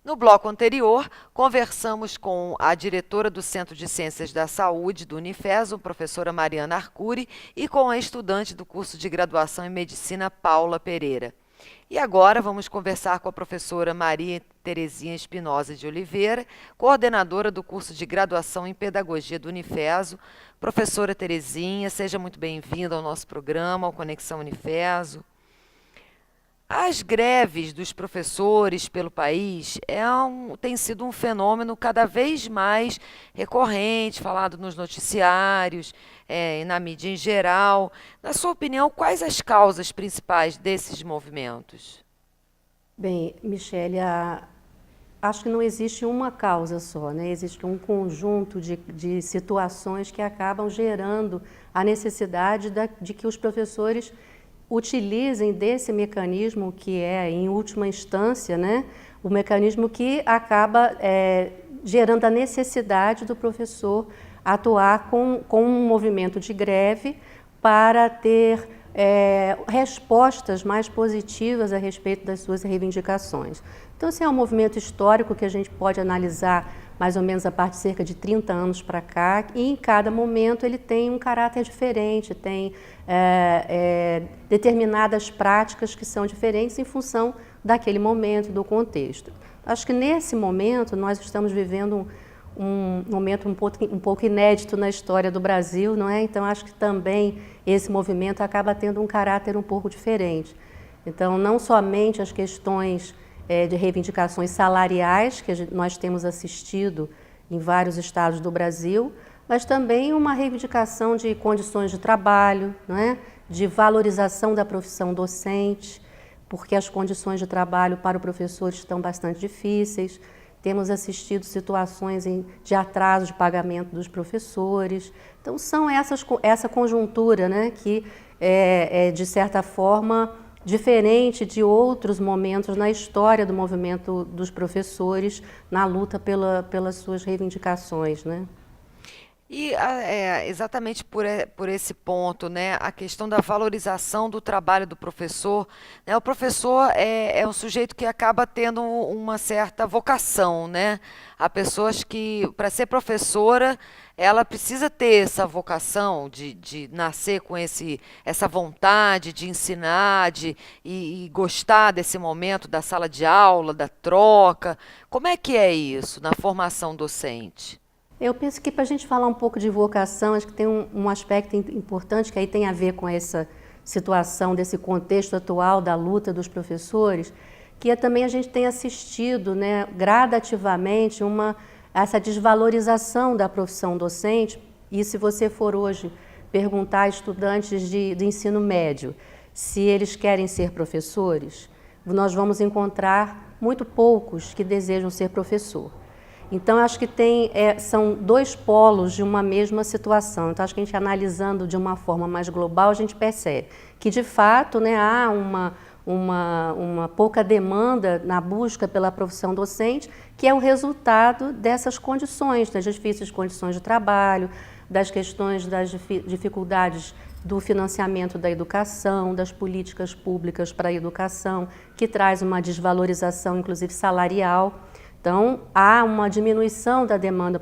No bloco anterior, conversamos com a diretora do Centro de Ciências da Saúde do Unifesum, professora Mariana Arcuri, e com a estudante do curso de graduação em Medicina, Paula Pereira. E agora vamos conversar com a professora Maria Terezinha Espinosa de Oliveira, coordenadora do curso de graduação em Pedagogia do Unifesum. Professora Terezinha, seja muito bem-vinda ao nosso programa, ao Conexão Unifesum. As greves dos professores pelo país tem sido um fenômeno cada vez mais recorrente, falado nos noticiários, e na mídia em geral. Na sua opinião, quais as causas principais desses movimentos? Bem, Michele, acho que não existe uma causa só, né? Existe um conjunto de situações que acabam gerando a necessidade de que os professores utilizem desse mecanismo que é, em última instância, né, o mecanismo que acaba gerando a necessidade do professor atuar com um movimento de greve para ter respostas mais positivas a respeito das suas reivindicações. Então, esse é um movimento histórico que a gente pode analisar mais ou menos a partir de cerca de 30 anos para cá, e em cada momento ele tem um caráter diferente, tem determinadas práticas que são diferentes em função daquele momento, do contexto. Acho que nesse momento nós estamos vivendo um momento um pouco inédito na história do Brasil, não é? Então acho que também esse movimento acaba tendo um caráter um pouco diferente. Então não somente as questões de reivindicações salariais, que nós temos assistido em vários estados do Brasil, mas também uma reivindicação de condições de trabalho, não é? De valorização da profissão docente, porque as condições de trabalho para o professor estão bastante difíceis. Temos assistido situações de atraso de pagamento dos professores. Então, são essa conjuntura, né, que de certa forma, diferente de outros momentos na história do movimento dos professores na luta pelas suas reivindicações, né? E exatamente por esse ponto, né, a questão da valorização do trabalho do professor, né, o professor é um sujeito que acaba tendo uma certa vocação, né? Há pessoas que, para ser professora, ela precisa ter essa vocação de nascer com essa vontade de ensinar, e gostar desse momento da sala de aula, da troca. Como é que é isso na formação docente? Eu penso que para a gente falar um pouco de vocação, acho que tem um aspecto importante que aí tem a ver com essa situação, desse contexto atual da luta dos professores, que também a gente tem assistido, né, gradativamente essa desvalorização da profissão docente. E se você for hoje perguntar a estudantes de ensino médio se eles querem ser professores, nós vamos encontrar muito poucos que desejam ser professor. Então, acho que são dois polos de uma mesma situação. Então, acho que a gente analisando de uma forma mais global, a gente percebe que, de fato, né, há uma pouca demanda na busca pela profissão docente, que é o resultado dessas condições, das difíceis condições de trabalho, das questões das dificuldades do financiamento da educação, das políticas públicas para a educação, que traz uma desvalorização, inclusive salarial. Então, há uma diminuição da demanda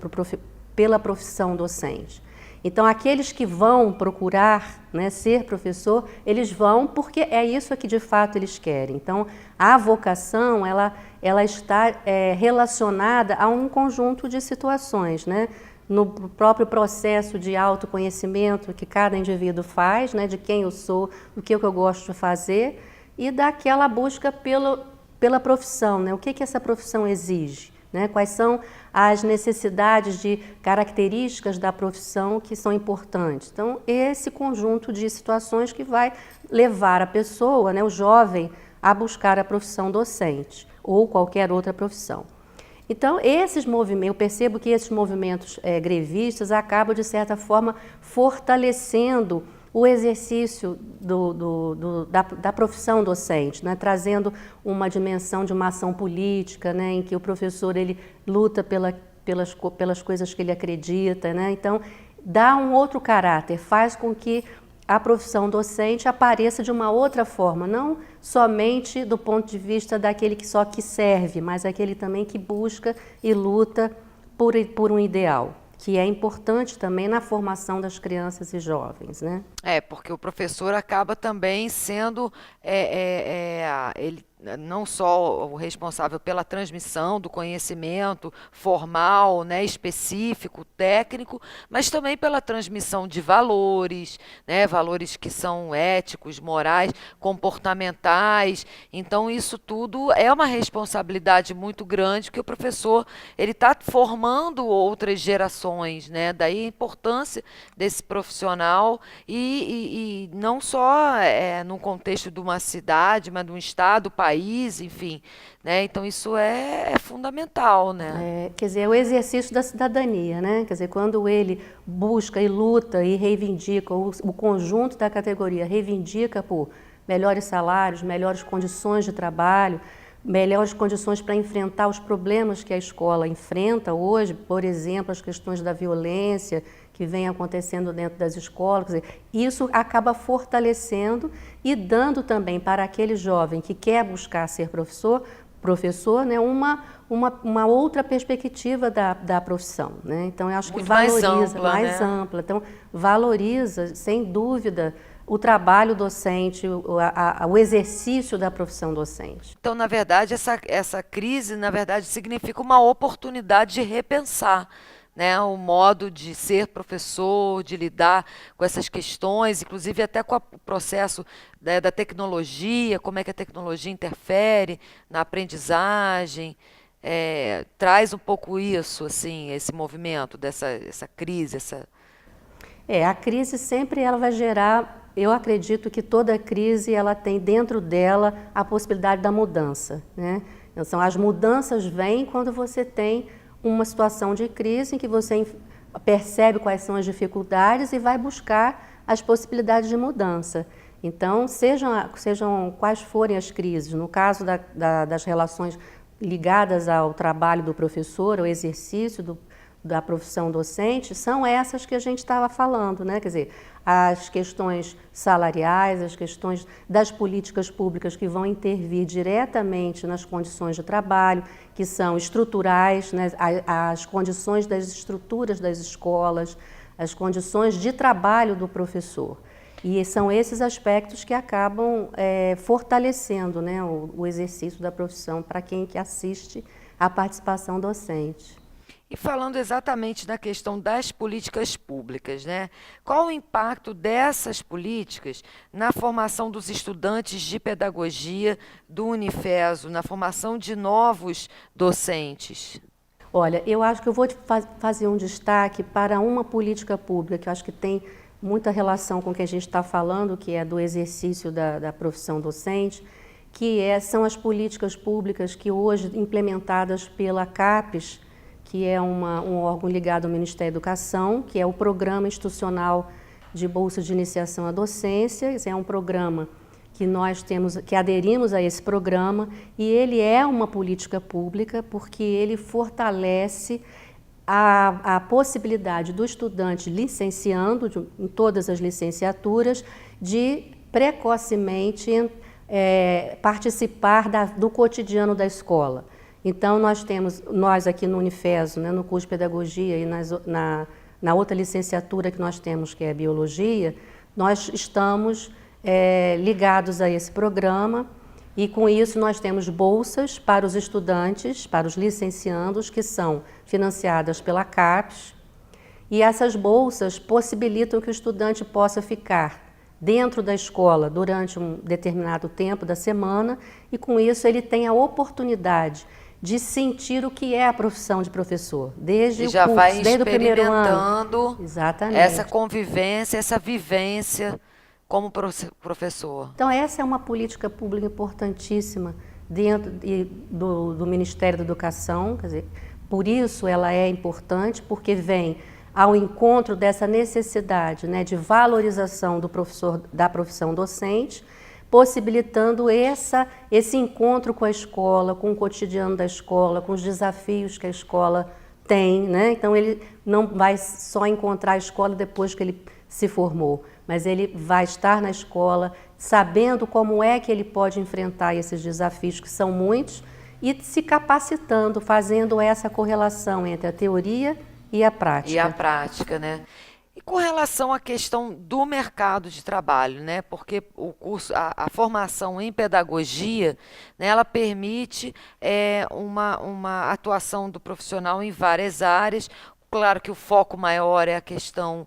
pela profissão docente. Então, aqueles que vão procurar, né, ser professor, eles vão porque é isso que de fato eles querem. Então, a vocação, ela está relacionada a um conjunto de situações, né? No próprio processo de autoconhecimento que cada indivíduo faz, né, de quem eu sou, do que eu gosto de fazer, e daquela busca pela profissão, né? O que essa profissão exige, né? Quais são as necessidades de características da profissão que são importantes. Então, esse conjunto de situações que vai levar a pessoa, né, o jovem, a buscar a profissão docente ou qualquer outra profissão. Então, eu percebo que esses movimentos grevistas acabam, de certa forma, fortalecendo o exercício da profissão docente, né? Trazendo uma dimensão de uma ação política, né? Em que o professor ele luta pelas coisas que ele acredita, né? Então, dá um outro caráter, faz com que a profissão docente apareça de uma outra forma, não somente do ponto de vista daquele que só que serve, mas aquele também que busca e luta por um ideal, que é importante também na formação das crianças e jovens, né? Porque o professor acaba também sendo ele não só o responsável pela transmissão do conhecimento formal, né, específico, técnico, mas também pela transmissão de valores, né, valores que são éticos, morais, comportamentais. Então, isso tudo é uma responsabilidade muito grande que o professor ele está formando outras gerações, né? Daí a importância desse profissional e não só no contexto de uma cidade, mas de um estado, país, enfim, né? Então isso é fundamental, né? Quer dizer, é o exercício da cidadania, né? Quer dizer, quando ele busca e luta e reivindica, o conjunto da categoria reivindica por melhores salários, melhores condições de trabalho, melhores condições para enfrentar os problemas que a escola enfrenta hoje, por exemplo, as questões da violência que vem acontecendo dentro das escolas. Quer dizer, isso acaba fortalecendo e dando também para aquele jovem que quer buscar ser professor, né, uma outra perspectiva da profissão, né? Então, eu acho que valoriza, mais ampla. Então, valoriza, sem dúvida, o trabalho docente, o exercício da profissão docente. Então, na verdade, essa crise, na verdade, significa uma oportunidade de repensar, né, o modo de ser professor, de lidar com essas questões, inclusive até com o processo, né, da tecnologia, como é que a tecnologia interfere na aprendizagem, traz um pouco isso, assim, esse movimento essa crise, a crise sempre ela vai gerar, eu acredito que toda crise ela tem dentro dela a possibilidade da mudança, né? Então, as mudanças vêm quando você tem uma situação de crise em que você percebe quais são as dificuldades e vai buscar as possibilidades de mudança. Então, sejam quais forem as crises, no caso das relações ligadas ao trabalho do professor, ao exercício da profissão docente, são essas que a gente estava falando, né? Quer dizer, as questões salariais, as questões das políticas públicas que vão intervir diretamente nas condições de trabalho, que são estruturais, né? As condições das estruturas das escolas, as condições de trabalho do professor. E são esses aspectos que acabam fortalecendo, né, o exercício da profissão para quem que assiste à participação docente. E falando exatamente na questão das políticas públicas, né? Qual o impacto dessas políticas na formação dos estudantes de pedagogia do Unifeso, na formação de novos docentes? Olha, eu acho que eu vou fazer um destaque para uma política pública que eu acho que tem muita relação com o que a gente está falando, que é do exercício da profissão docente, que são as políticas públicas que hoje implementadas pela CAPES, que é um órgão ligado ao Ministério da Educação, que é o Programa Institucional de Bolsa de Iniciação à Docência. Esse é um programa que nós que aderimos a esse programa, e ele é uma política pública porque ele fortalece a possibilidade do estudante licenciando, em todas as licenciaturas, de precocemente participar do cotidiano da escola. Então, nós aqui no Unifeso, né, no curso de Pedagogia e na outra licenciatura que nós temos, que é Biologia, nós estamos ligados a esse programa e, com isso, nós temos bolsas para os estudantes, para os licenciandos, que são financiadas pela CAPES, e essas bolsas possibilitam que o estudante possa ficar dentro da escola durante um determinado tempo da semana e, com isso, ele tem a oportunidade de sentir o que é a profissão de professor, desde já o curso, vai desde o primeiro ano. experimentando Exatamente. essa convivência, essa vivência como professor. Então, essa é uma política pública importantíssima dentro do Ministério da Educação, quer dizer, por isso ela é importante, porque vem ao encontro dessa necessidade, né, de valorização do professor, da profissão docente, possibilitando esse encontro com a escola, com o cotidiano da escola, com os desafios que a escola Tem, né? Então ele não vai só encontrar a escola depois que ele se formou, mas ele vai estar na escola sabendo como é que ele pode enfrentar esses desafios, que são muitos, e se capacitando, fazendo essa correlação entre a teoria e a prática. E a prática, né? E com relação à questão do mercado de trabalho, né? Porque o curso, a formação em pedagogia, né, ela permite uma atuação do profissional em várias áreas. Claro que o foco maior é a questão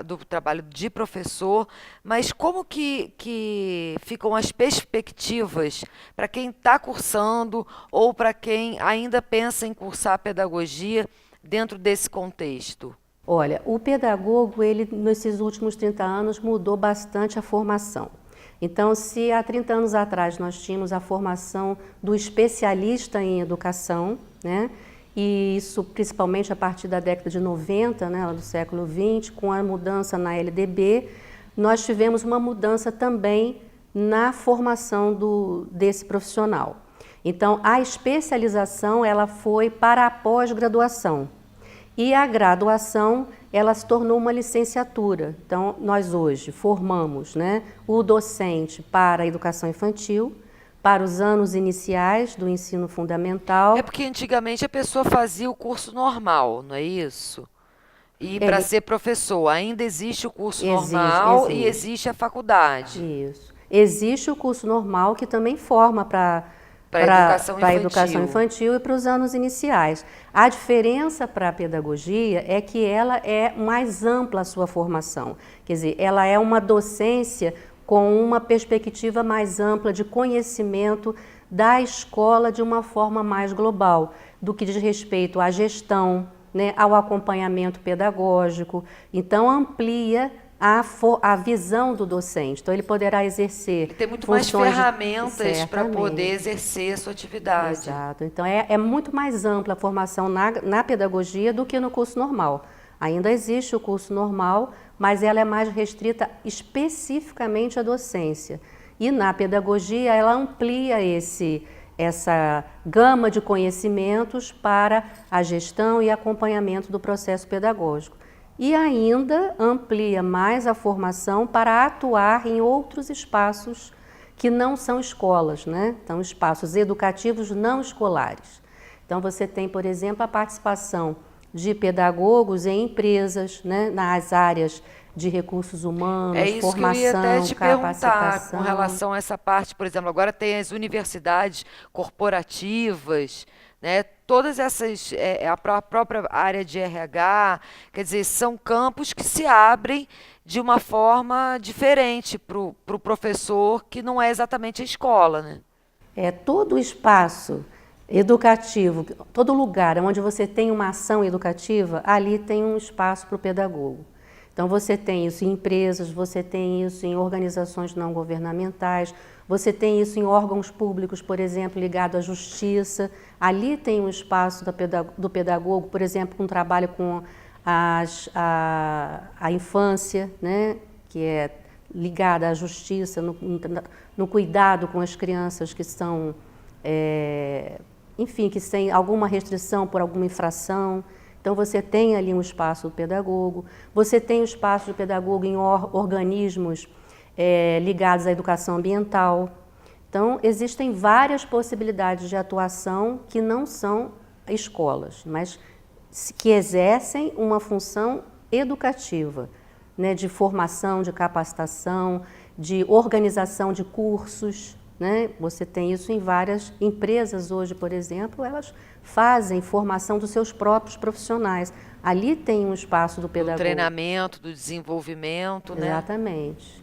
do trabalho de professor, mas como que ficam as perspectivas para quem está cursando ou para quem ainda pensa em cursar pedagogia dentro desse contexto? Olha, o pedagogo, ele nesses últimos 30 anos mudou bastante a formação. Então, se há 30 anos atrás nós tínhamos a formação do especialista em educação, né? E isso principalmente a partir da década de 90, né, do século XX, com a mudança na LDB, nós tivemos uma mudança também na formação desse profissional. Então, a especialização ela foi para a pós-graduação. E a graduação, ela se tornou uma licenciatura. Então, nós hoje formamos, né, o docente para a educação infantil, para os anos iniciais do ensino fundamental. É porque antigamente a pessoa fazia o curso normal, não é isso? E para ser professor, ainda existe o curso normal e existe a faculdade. Isso. Existe o curso normal que também forma para a educação infantil e para os anos iniciais. A diferença para a pedagogia é que ela é mais ampla a sua formação. Quer dizer, ela é uma docência com uma perspectiva mais ampla de conhecimento da escola de uma forma mais global, do que diz respeito à gestão, né, ao acompanhamento pedagógico. Então, amplia a visão do docente. Então, ele poderá exercer. E tem muito mais ferramentas para poder exercer a sua atividade. Exato. Então, é muito mais ampla a formação na pedagogia do que no curso normal. Ainda existe o curso normal, mas ela é mais restrita especificamente à docência. E na pedagogia, ela amplia essa gama de conhecimentos para a gestão e acompanhamento do processo pedagógico. E ainda amplia mais a formação para atuar em outros espaços que não são escolas, né? Então, espaços educativos não escolares. Então, você tem, por exemplo, a participação de pedagogos em empresas, né? Nas áreas de recursos humanos, formação, que eu ia até te perguntar com capacitação. relação a essa parte, por exemplo, agora tem as universidades corporativas, né? Todas essas, a própria área de RH, quer dizer, são campos que se abrem de uma forma diferente para o professor, que não é exatamente a escola, né? Todo espaço educativo, todo lugar onde você tem uma ação educativa, ali tem um espaço para o pedagogo. Então, você tem isso em empresas, você tem isso em organizações não governamentais, você tem isso em órgãos públicos, por exemplo, ligado à justiça. Ali tem um espaço do pedagogo, por exemplo, com trabalho com a infância, né, que é ligada à justiça, no cuidado com as crianças que são, enfim, que têm alguma restrição por alguma infração. Então, você tem ali um espaço do pedagogo, você tem o espaço do pedagogo em organismos ligados à educação ambiental. Então, existem várias possibilidades de atuação que não são escolas, mas que exercem uma função educativa, né, de formação, de capacitação, de organização de cursos, né? Você tem isso em várias empresas hoje, por exemplo, elas fazem formação dos seus próprios profissionais. Ali tem um espaço do pedagogo. Do treinamento, do desenvolvimento, né? Exatamente.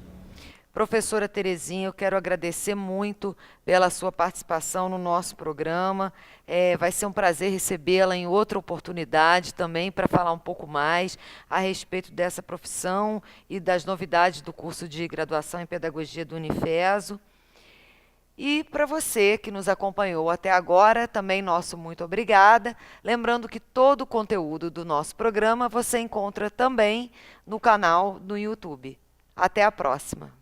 Professora Terezinha, eu quero agradecer muito pela sua participação no nosso programa. Vai ser um prazer recebê-la em outra oportunidade também para falar um pouco mais a respeito dessa profissão e das novidades do curso de graduação em pedagogia do Unifeso. E para você que nos acompanhou até agora, também nosso muito obrigada. Lembrando que todo o conteúdo do nosso programa você encontra também no canal no YouTube. Até a próxima!